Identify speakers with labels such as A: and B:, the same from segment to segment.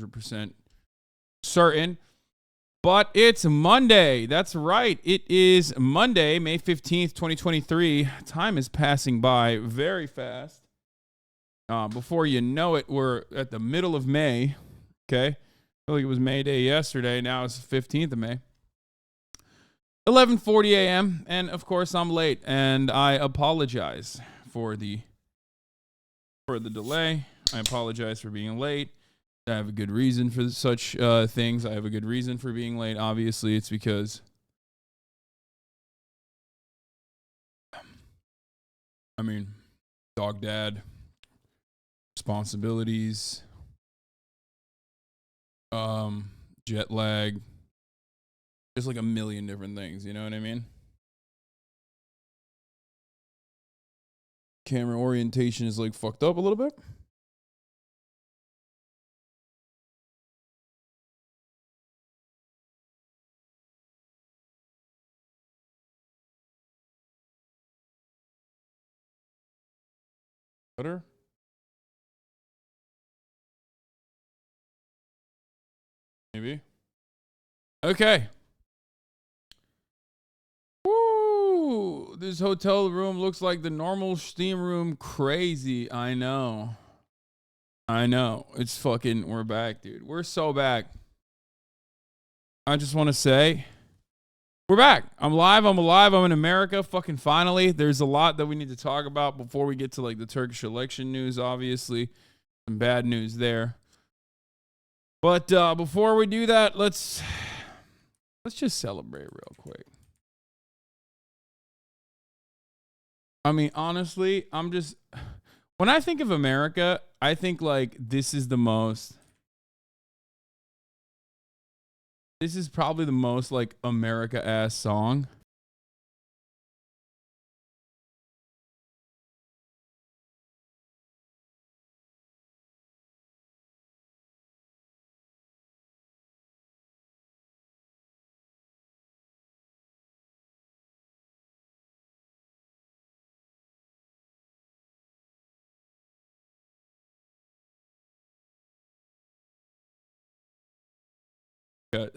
A: 100% certain. But it's Monday. That's right. It is Monday, May 15th, 2023. Time is passing by very fast. Before you know it, we're at the middle of May. Okay. I feel like it was May Day yesterday. Now it's the 15th of May. 11:40 a.m. And of course I'm late, and I apologize for the delay. I apologize for being late. I have a good reason for such things. I have a good reason for being late. Obviously, it's because dog dad, responsibilities, jet lag, just like a million different things, you know what I mean? Camera orientation is like fucked up a little bit. Better? Maybe. Okay. Woo! This hotel room looks like the normal steam room. Crazy. I know. It's fucking, we're back, dude. We're so back. I just want to say, we're back. I'm live. I'm alive. I'm in America. Fucking finally. There's a lot that we need to talk about before we get to like the Turkish election news, obviously. Some bad news there. But before we do that, let's just celebrate real quick. I mean, honestly, when I think of America, I think like this is probably the most like America-ass song.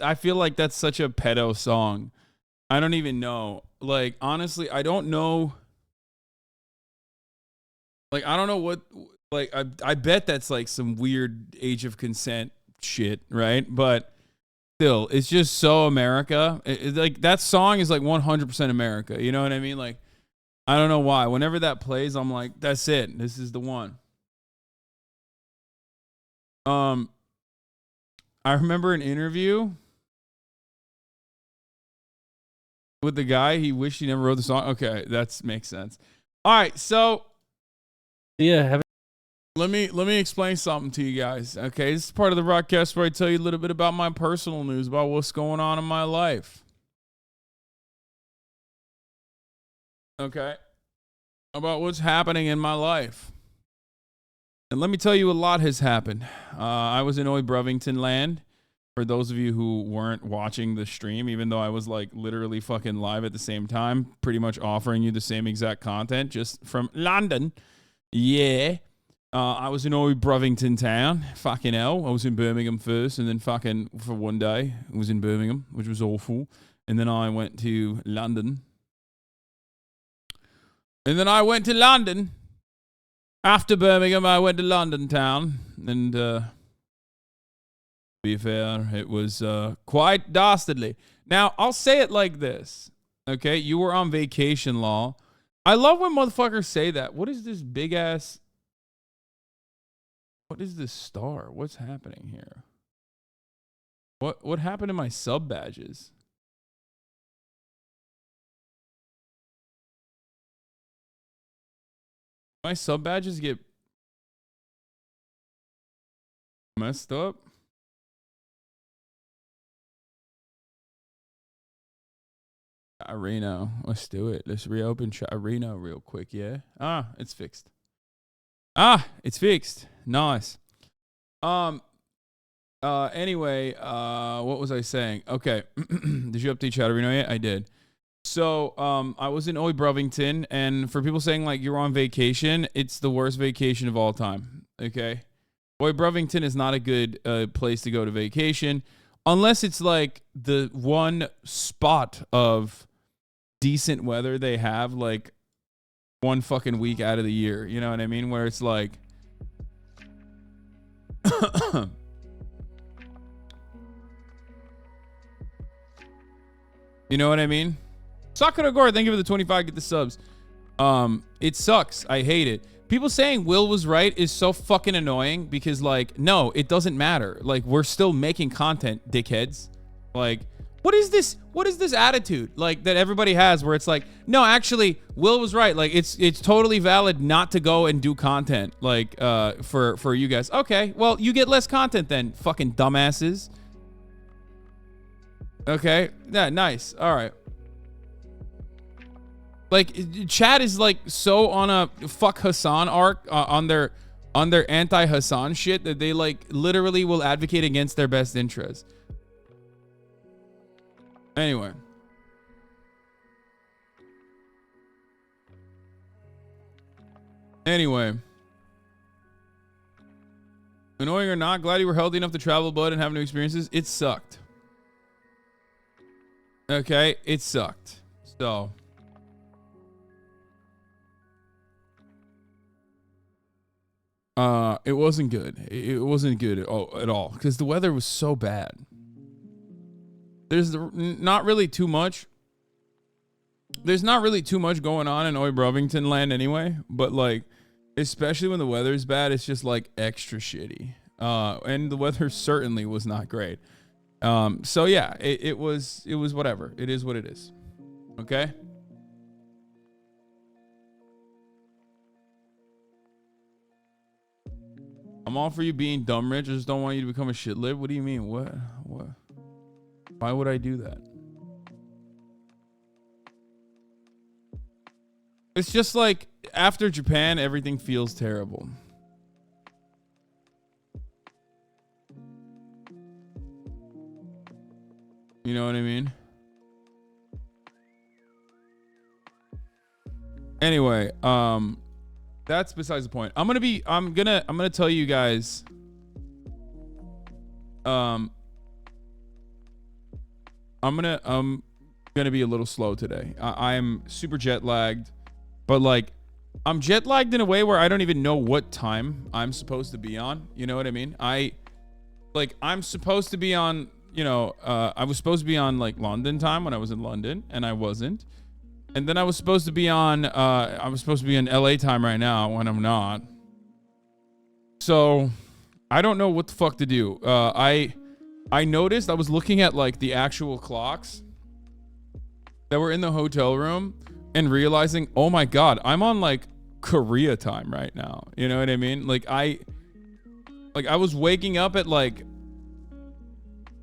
A: I feel like that's such a pedo song. I don't even know. Like, honestly, I don't know. Like, I don't know what, like, I bet that's like some weird age of consent shit, right? But still, it's just so America. Like, that song is like 100% America. You know what I mean? Like, I don't know why. Whenever that plays, I'm like, that's it. This is the one. I remember an interview with the guy. He wished he never wrote the song. Okay, that makes sense. All right, so
B: yeah,
A: let me explain something to you guys. Okay, this is part of the Rockcast where I tell you a little bit about my personal news, about what's going on in my life. Okay, about what's happening in my life. And let me tell you, a lot has happened. I was in Oy Brevington land. For those of you who weren't watching the stream, even though I was like literally fucking live at the same time, pretty much offering you the same exact content, just from London. Yeah. I was in Oy Brevington town. Fucking hell. I was in Birmingham first, and then fucking for one day, I was in Birmingham, which was awful. And then I went to London. After Birmingham, I went to London town, and to be fair, it was quite dastardly. Now, I'll say it like this, okay? You were on vacation, law. I love when motherfuckers say that. What is this big ass? What is this star? What's happening here? What happened to my sub badges? My sub badges get messed up. Reno, let's do it. Let's reopen Reno real quick. Yeah. It's fixed. It's fixed. Nice. Anyway, what was I saying? Okay. Did you update Chatterino yet? I did. So, I was in Oy Brevington, and for people saying like you're on vacation, it's the worst vacation of all time. Okay. Boy, Brevington is not a good place to go to vacation unless it's like the one spot of decent weather they have like one fucking week out of the year. You know what I mean? Where it's like, you know what I mean? Sakura Gore, thank you for the 25. Get the subs. It sucks. I hate it. People saying Will was right is so fucking annoying because, like, no, it doesn't matter. Like, we're still making content, dickheads. Like, what is this? What is this attitude like that everybody has where it's like, no, actually, Will was right. Like, it's totally valid not to go and do content like for you guys. Okay, well, you get less content then, fucking dumbasses. Okay, yeah, nice. All right. Like, Chad is like so on a fuck Hasan arc on their anti-Hasan shit that they like literally will advocate against their best interests. Anyway. Annoying or not, glad you were healthy enough to travel, bud, and have new experiences. It sucked. Okay, it sucked. So. It wasn't good. It wasn't good at all because the weather was so bad. There's not really too much. There's not really too much going on in Brevington land anyway, but like, especially when the weather's bad, it's just like extra shitty. And the weather certainly was not great. So yeah, it was whatever. It is what it is. Okay. I'm all for you being dumb rich. I just don't want you to become a shit lib. What do you mean? What? Why would I do that? It's just like after Japan, everything feels terrible. You know what I mean? Anyway, that's besides the point. I'm gonna tell you guys. I'm gonna be a little slow today. I'm super jet lagged, but like, I'm jet lagged in a way where I don't even know what time I'm supposed to be on. You know what I mean? I'm supposed to be on. You know, I was supposed to be on like London time when I was in London, and I wasn't. And then I was supposed to be on LA time right now when I'm not. So I don't know what the fuck to do. I noticed I was looking at like the actual clocks that were in the hotel room and realizing, oh my God, I'm on like Korea time right now. You know what I mean? Like I was waking up at like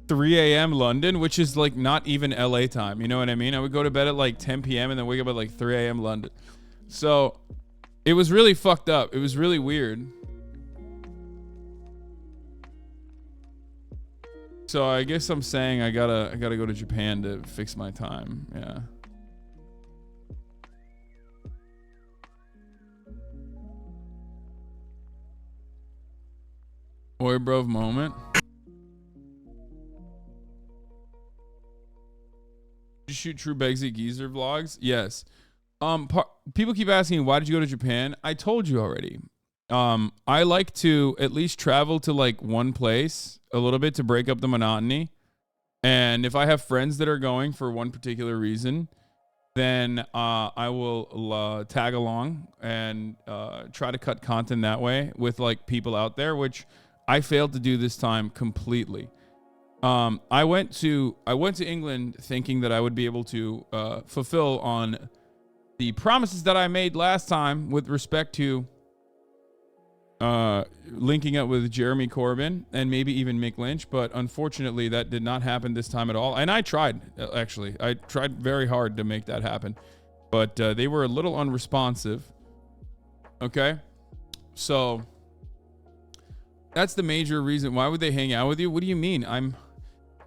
A: 3 a.m. London, which is like not even LA time. You know what I mean? I would go to bed at like 10 p.m. and then wake up at like 3 a.m. London. So it was really fucked up. It was really weird. So I guess I'm saying I gotta go to Japan to fix my time. Yeah. Boy, bro, moment. Did you shoot True Begsy Geezer vlogs? Yes. People keep asking, why did you go to Japan? I told you already. I like to at least travel to like one place a little bit to break up the monotony. And if I have friends that are going for one particular reason, then I will tag along and try to cut content that way with like people out there, which I failed to do this time completely. I went to England thinking that I would be able to fulfill on the promises that I made last time with respect to linking up with Jeremy Corbyn and maybe even Mick Lynch, but unfortunately that did not happen this time at all. And I tried, actually. I tried very hard to make that happen, but they were a little unresponsive. Okay? So that's the major reason. Why would they hang out with you? What do you mean? I'm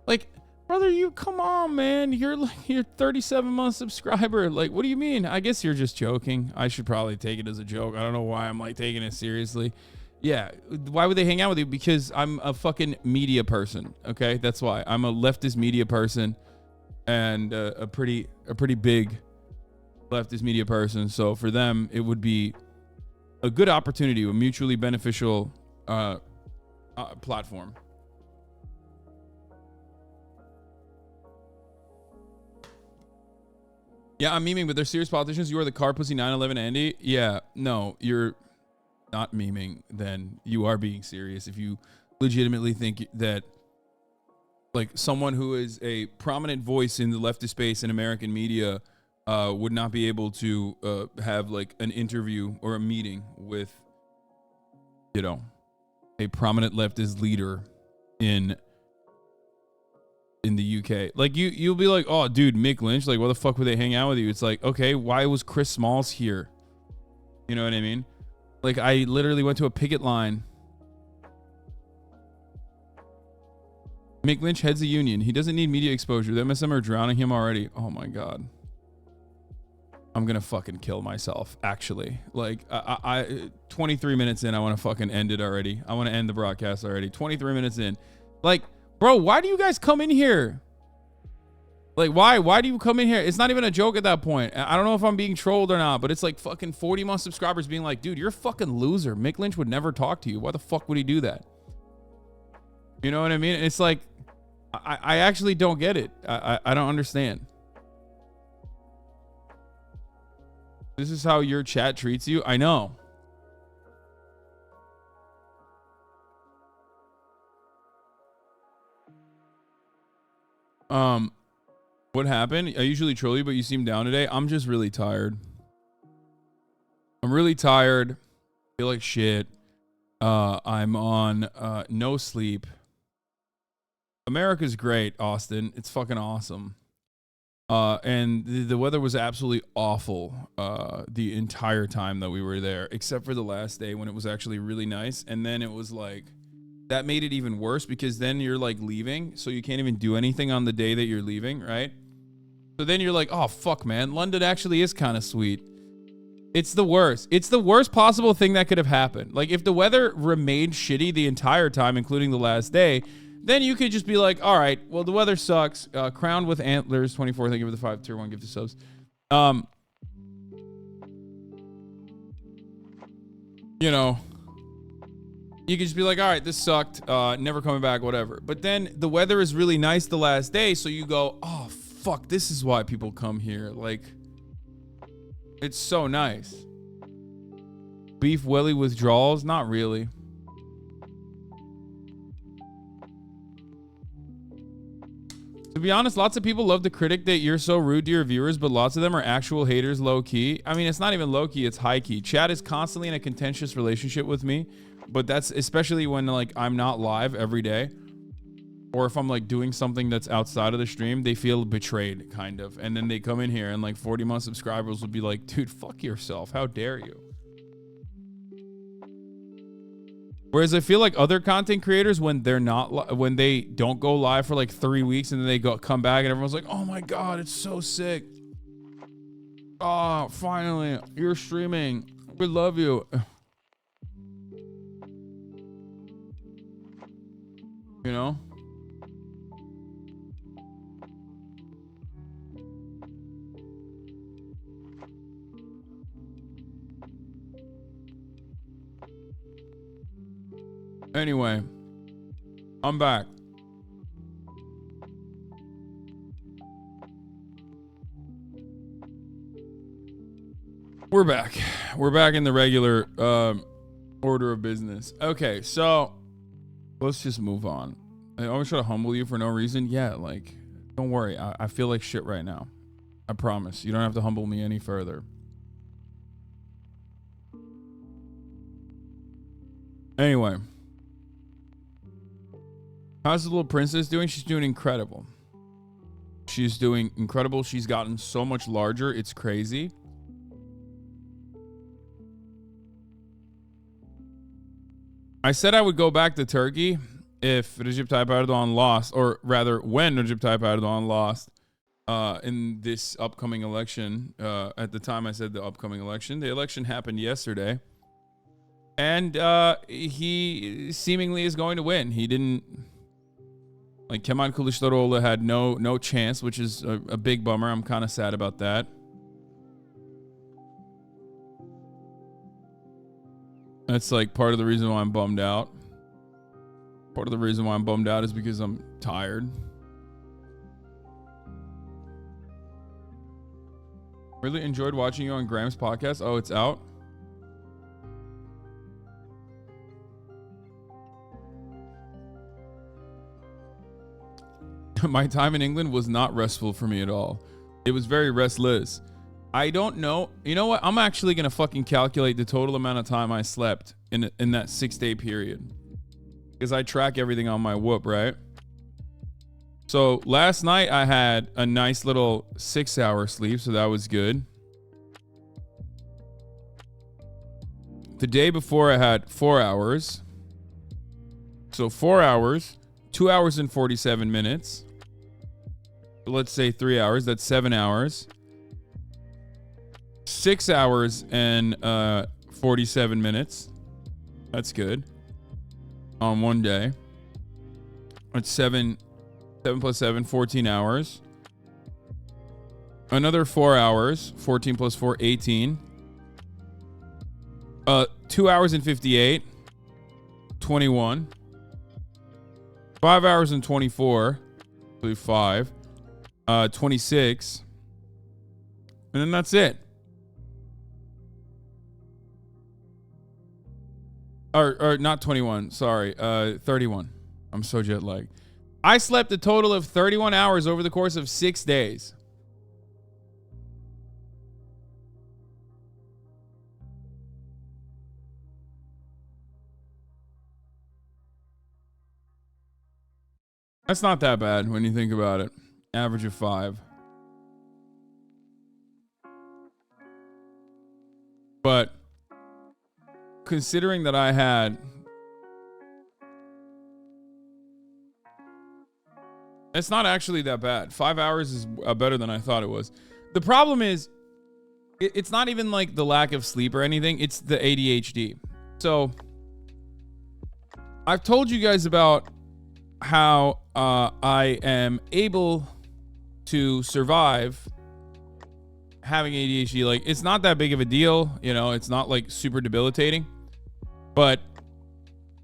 A: like, brother, you come on, man. You're 37-month subscriber. Like, what do you mean? I guess you're just joking. I should probably take it as a joke. I don't know why I'm like taking it seriously. Yeah. Why would they hang out with you? Because I'm a fucking media person. Okay, that's why. I'm a leftist media person, and a pretty big leftist media person. So for them, it would be a good opportunity, a mutually beneficial platform. Yeah, I'm memeing, but they're serious politicians. You are the car pussy 9/11 Andy. Yeah, no, you're not memeing. Then you are being serious. If you legitimately think that, like, someone who is a prominent voice in the leftist space in American media would not be able to have like an interview or a meeting with, you know, a prominent leftist leader in the UK. Like you'll be like, oh dude, Mick Lynch, like why the fuck would they hang out with you? It's like, okay, why was Chris Smalls here? You know what I mean? Like I literally went to a picket line. Mick Lynch heads a union. He doesn't need media exposure. The MSM are drowning him already. Oh my god. I'm gonna fucking kill myself, actually. Like, I 23 minutes in, I want to fucking end it already. I want to end the broadcast already. 23 minutes in. Like, bro, why do you guys come in here? Like, why? Why do you come in here? It's not even a joke at that point. I don't know if I'm being trolled or not, but it's like fucking 40 month subscribers being like, dude, you're a fucking loser. Mick Lynch would never talk to you. Why the fuck would he do that? You know what I mean? It's like, I actually don't get it. I don't understand. This is how your chat treats you? I know. What happened? I usually troll you, but you seem down today. I'm just really tired. I'm really tired. Feel like shit. I'm on no sleep. America's great, Austin. It's fucking awesome. And the weather was absolutely awful the entire time that we were there, except for the last day when it was actually really nice. And then it was like, that made it even worse because then you're like leaving, so you can't even do anything on the day that you're leaving, right? So then you're like, oh fuck, man, London actually is kind of sweet. It's the worst. It's the worst possible thing that could have happened. Like if the weather remained shitty the entire time, including the last day, then you could just be like, all right, well, the weather sucks. Crowned with Antlers 24. Thank you for the 5 tier 1 gift of subs. You know, you could just be like, all right, this sucked. Never coming back, whatever. But then the weather is really nice the last day. So you go, oh, fuck, this is why people come here. Like, it's so nice. Beef welly withdrawals? Not really. To be honest, lots of people love to critic that you're so rude to your viewers, but lots of them are actual haters low key. I mean, it's not even low key, it's high key. Chad is constantly in a contentious relationship with me, but that's especially when like I'm not live every day, or if I'm like doing something that's outside of the stream, they feel betrayed kind of. And then they come in here and like 40 month subscribers will be like, dude, fuck yourself. How dare you? Whereas I feel like other content creators, when they're not, when they don't go live for like 3 weeks and then they come back and everyone's like, oh my God, it's so sick. Oh, finally, you're streaming. We love you. You know? Anyway, I'm back. We're back. We're back in the regular order of business. Okay, so let's just move on. I always try to humble you for no reason. Yeah, like, don't worry. I feel like shit right now. I promise. You don't have to humble me any further. Anyway. How's the little princess doing? She's doing incredible. She's doing incredible. She's gotten so much larger. It's crazy. I said I would go back to Turkey if Recep Tayyip Erdogan lost, or rather when Recep Tayyip Erdogan lost in this upcoming election. At the time I said the upcoming election. The election happened yesterday. And he seemingly is going to win. He didn't... Like, Kemal Kılıçdaroğlu had no chance, which is a big bummer. I'm kind of sad about that. That's like part of the reason why I'm bummed out. Part of the reason why I'm bummed out is because I'm tired. Really enjoyed watching you on Graham's podcast. Oh, it's out? My time in England was not restful for me at all. It was very restless. I don't know. You know what? I'm actually going to fucking calculate the total amount of time I slept in that 6-day period. Because I track everything on my Whoop, right? So last night I had a nice little 6-hour sleep, so that was good. The day before I had 4 hours. So 4 hours, 2 hours and 47 minutes. Let's say 3 hours, that's 7 hours. 6 hours and 47 minutes. That's good. On one day. That's 7 plus 7, 14 hours. Another 4 hours. 14 plus 4, 18. 2 hours and 58. 21. 5 hours and 24. 5. 26. And then that's it. Or not 21, sorry. 31. I'm so jet lagged. I slept a total of 31 hours over the course of 6 days. That's not that bad when you think about it. Average of 5. But considering that I had... It's not actually that bad. 5 hours is better than I thought it was. The problem is, it's not even like the lack of sleep or anything. It's the ADHD. So, I've told you guys about how I am able to survive having ADHD. Like, it's not that big of a deal. You know, it's not like super debilitating. But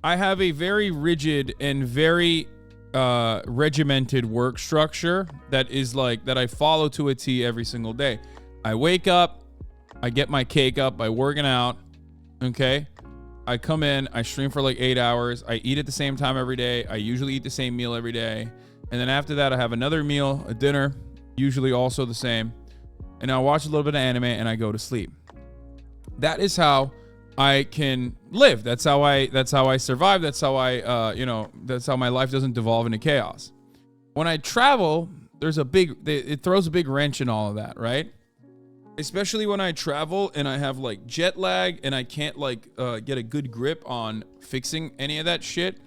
A: I have a very rigid and very regimented work structure that is like that I follow to a T every single day. I wake up, I get my cake up by working out. Okay. I come in, I stream for like 8 hours. I eat at the same time every day. I usually eat the same meal every day. And then after that, I have another meal, a dinner, usually also the same. And I watch a little bit of anime and I go to sleep. That is how I can live. That's how I survive. That's how that's how my life doesn't devolve into chaos. When I travel, it throws a big wrench in all of that, right? Especially when I travel and I have like jet lag and I can't get a good grip on fixing any of that shit.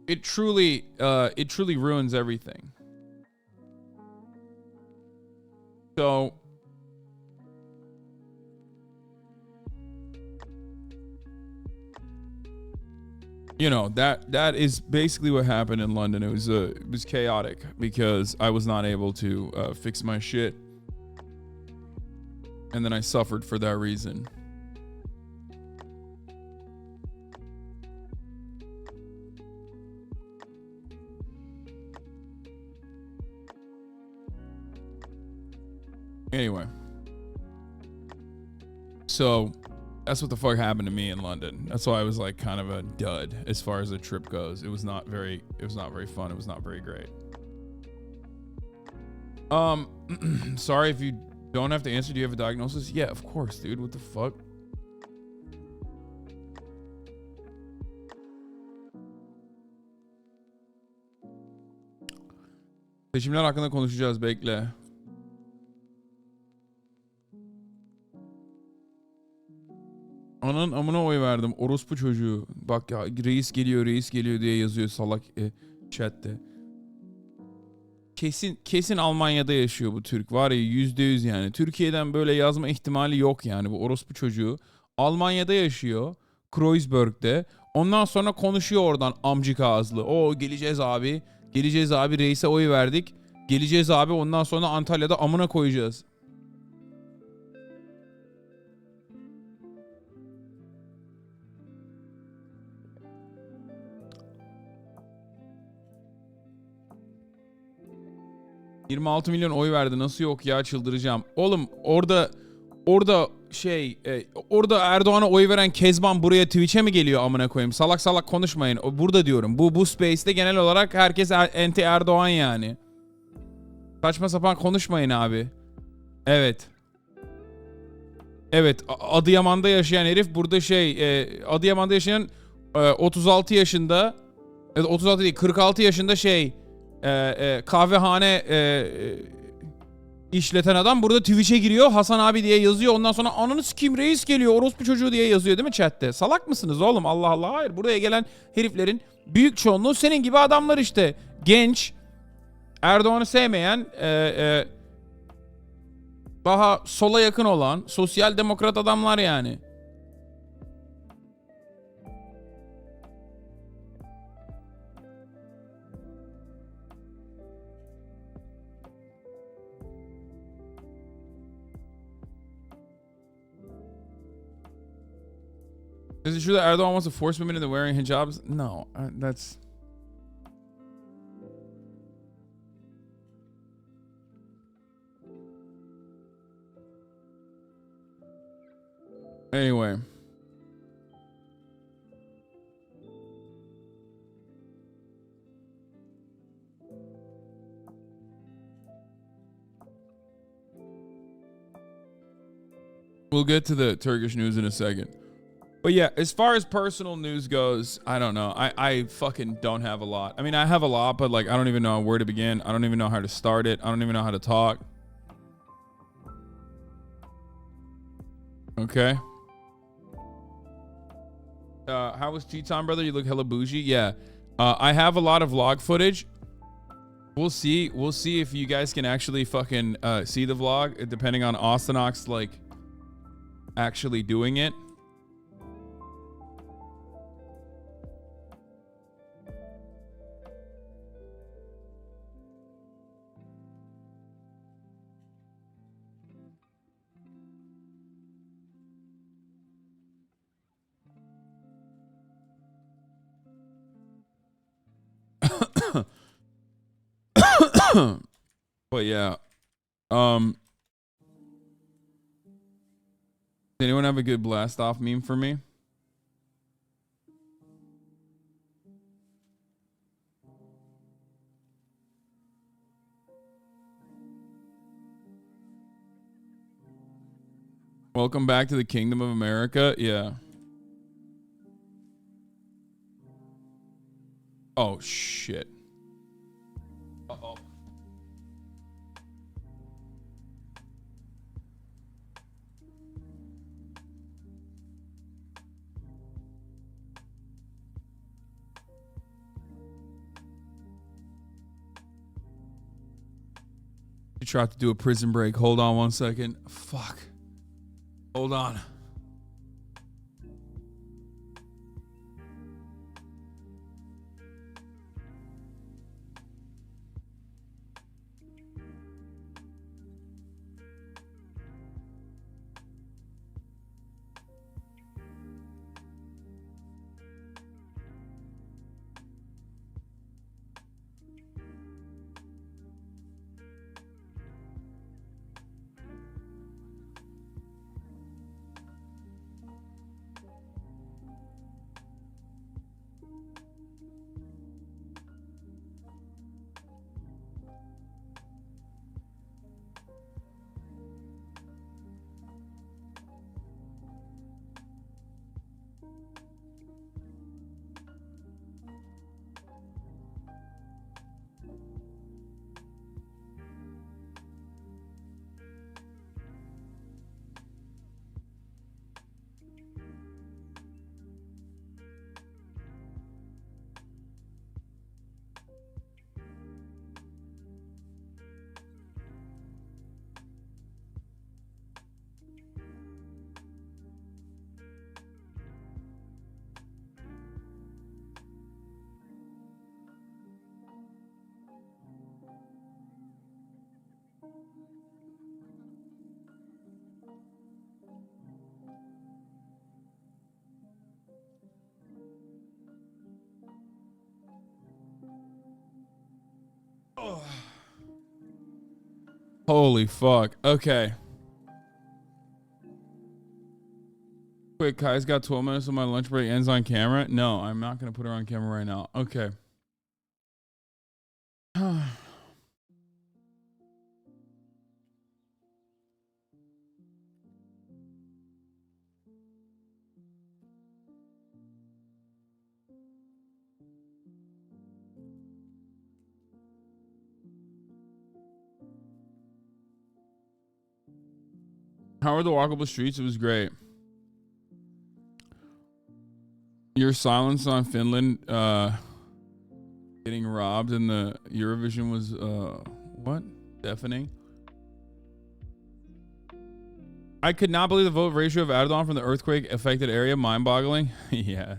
A: It truly ruins everything. So you know, that is basically what happened in London. It was chaotic because I was not able to fix my shit. And then I suffered for that reason. Anyway. So that's what the fuck happened to me in London. That's why I was like kind of a dud as far as the trip goes. It was not very fun. It was not very great. Sorry if you don't have to answer. Do you have a diagnosis? Yeah, of course, dude. What the fuck? Seçimler hakkında konuşacağız, bekle. Ananın amına oy verdim. Orospu çocuğu. Bak ya, reis geliyor diye yazıyor salak chatte. Kesin Almanya'da yaşıyor bu Türk. Var ya %100 yani. Türkiye'den böyle yazma ihtimali yok yani. Bu orospu çocuğu Almanya'da yaşıyor. Kreuzberg'de. Ondan sonra konuşuyor oradan amcık ağızlı. O geleceğiz abi. Geleceğiz abi, reise oy verdik. Geleceğiz abi, ondan sonra Antalya'da amına koyacağız. ...26 milyon oy verdi. Nasıl yok ya, çıldıracağım. Oğlum orada orada Erdoğan'a oy veren Kezban buraya Twitch'e mi geliyor amına koyayım? Salak salak konuşmayın. Burada diyorum. Bu space'te genel olarak herkes anti Erdoğan yani. Saçma sapan konuşmayın abi. Evet. Evet, Adıyaman'da yaşayan herif burada Adıyaman'da yaşayan 36 yaşında, 36 değil 46 yaşında kahvehane işleten adam burada Twitch'e giriyor. Hasan abi diye yazıyor. Ondan sonra ananı sikeyim reis geliyor, orospu çocuğu diye yazıyor değil mi chatte? Salak mısınız oğlum? Allah Allah. Hayır, buraya gelen heriflerin büyük çoğunluğu senin gibi adamlar işte. Genç, Erdoğan'ı sevmeyen, daha sola yakın olan sosyal demokrat adamlar yani. Is it true that Erdogan wants to force women into wearing hijabs? No, that's... Anyway. We'll get to the Turkish news in a second. But yeah, as far as personal news goes, I don't know. I fucking don't have a lot. I mean, I have a lot, but like I don't even know where to begin. I don't even know how to start it. I don't even know how to talk. Okay. How was tea time, brother? You look hella bougie. Yeah. I have a lot of vlog footage. We'll see. We'll see if you guys can actually fucking see the vlog, depending on Austinox like actually doing it. But yeah. Does anyone have a good blast off meme for me? Welcome back to the Kingdom of America. Yeah. Oh shit. Uh-oh. You tried to do a prison break. Hold on one second. Fuck. Hold on. Holy fuck. Okay. Quick, Kai's got 12 minutes of my lunch break ends on camera. No, I'm not going to put her on camera right now. Okay. How are the walkable streets? It was great. Your silence on Finland getting robbed in the Eurovision was what? Deafening. I could not believe the vote ratio of Erdogan from the earthquake affected area. Mind-boggling. Yeah.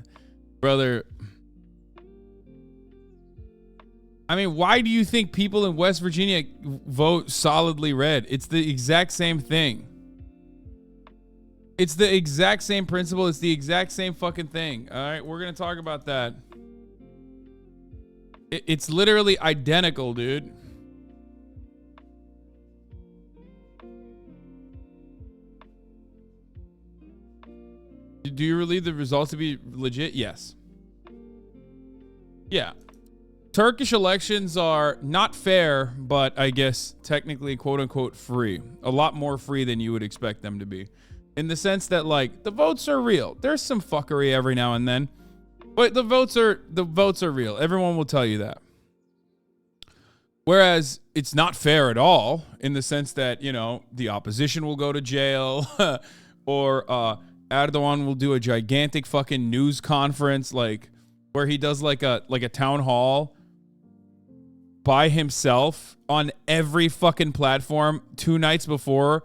A: Brother. I mean, why do you think people in West Virginia vote solidly red? It's the exact same thing. It's the exact same principle. It's the exact same fucking thing. All right, we're going to talk about that. It's literally identical, dude. Do you believe the results to be legit? Yes. Yeah. Turkish elections are not fair, but I guess technically quote unquote free. A lot more free than you would expect them to be. In the sense that, like, the votes are real. There's some fuckery every now and then, but the votes are real. Everyone will tell you that. Whereas it's not fair at all in the sense that, you know, the opposition will go to jail or Erdogan will do a gigantic fucking news conference, like where he does like a town hall by himself on every fucking platform 2 nights before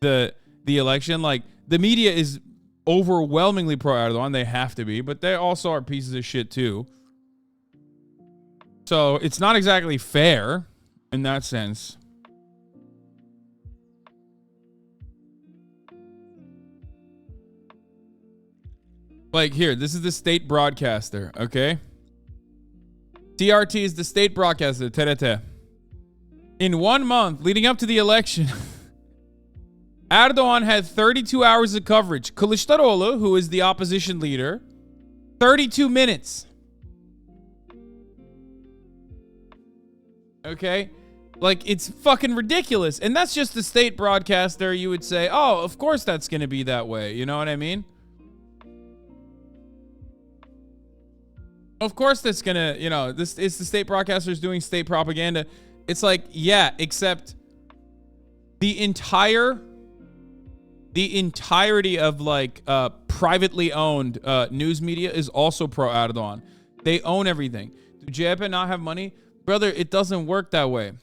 A: the election. Like, the media is overwhelmingly pro-Erdogan. They have to be, but they also are pieces of shit too. So it's not exactly fair in that sense. Like, here, this is the state broadcaster, okay? TRT is the state broadcaster, TRT. In 1 month leading up to the election, Erdogan had 32 hours of coverage. Kılıçdaroğlu, who is the opposition leader, 32 minutes. Okay? Like, it's fucking ridiculous. And that's just the state broadcaster. You would say, oh, of course that's going to be that way. You know what I mean? Of course that's going to, you know, this is the state broadcasters doing state propaganda. It's like, yeah, except the entirety of, like, privately owned news media is also pro-Erdogan. They own everything. Do CHP not have money? Brother, it doesn't work that way.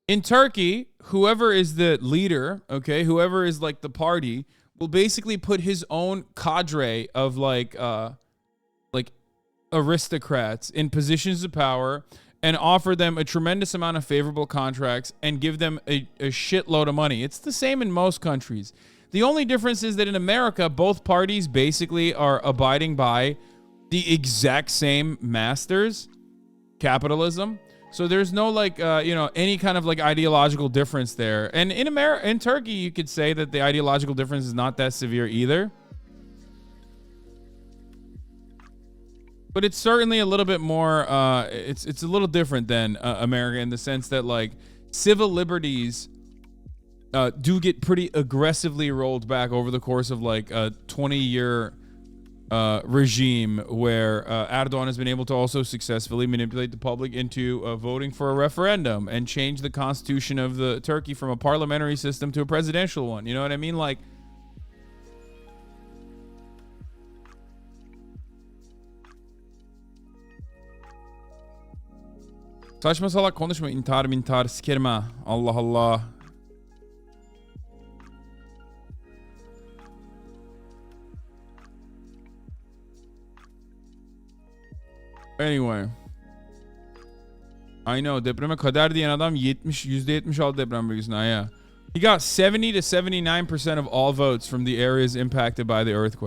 A: In Turkey, whoever is the leader, okay, whoever is like the party, will basically put his own cadre of like aristocrats in positions of power and offer them a tremendous amount of favorable contracts and give them a shitload of money. It's the same in most countries. The only difference is that in America, both parties basically are abiding by the exact same masters, capitalism. So there's no like, any kind of like ideological difference there. And in Turkey, you could say that the ideological difference is not that severe either. But it's certainly a little bit more, it's a little different than America in the sense that, like, civil liberties do get pretty aggressively rolled back over the course of like a 20-year regime where Erdogan has been able to also successfully manipulate the public into voting for a referendum and change the constitution of the Turkey from a parliamentary system to a presidential one. You know what I mean? Like, saçma salak konuşma, intihar sikerim ha. Allah Allah. Anyway. I know, depreme kader diyen adam %70 aldı deprem bölgesinde. Yeah. He got 70 to 79% of all votes from the areas impacted by the earthquake.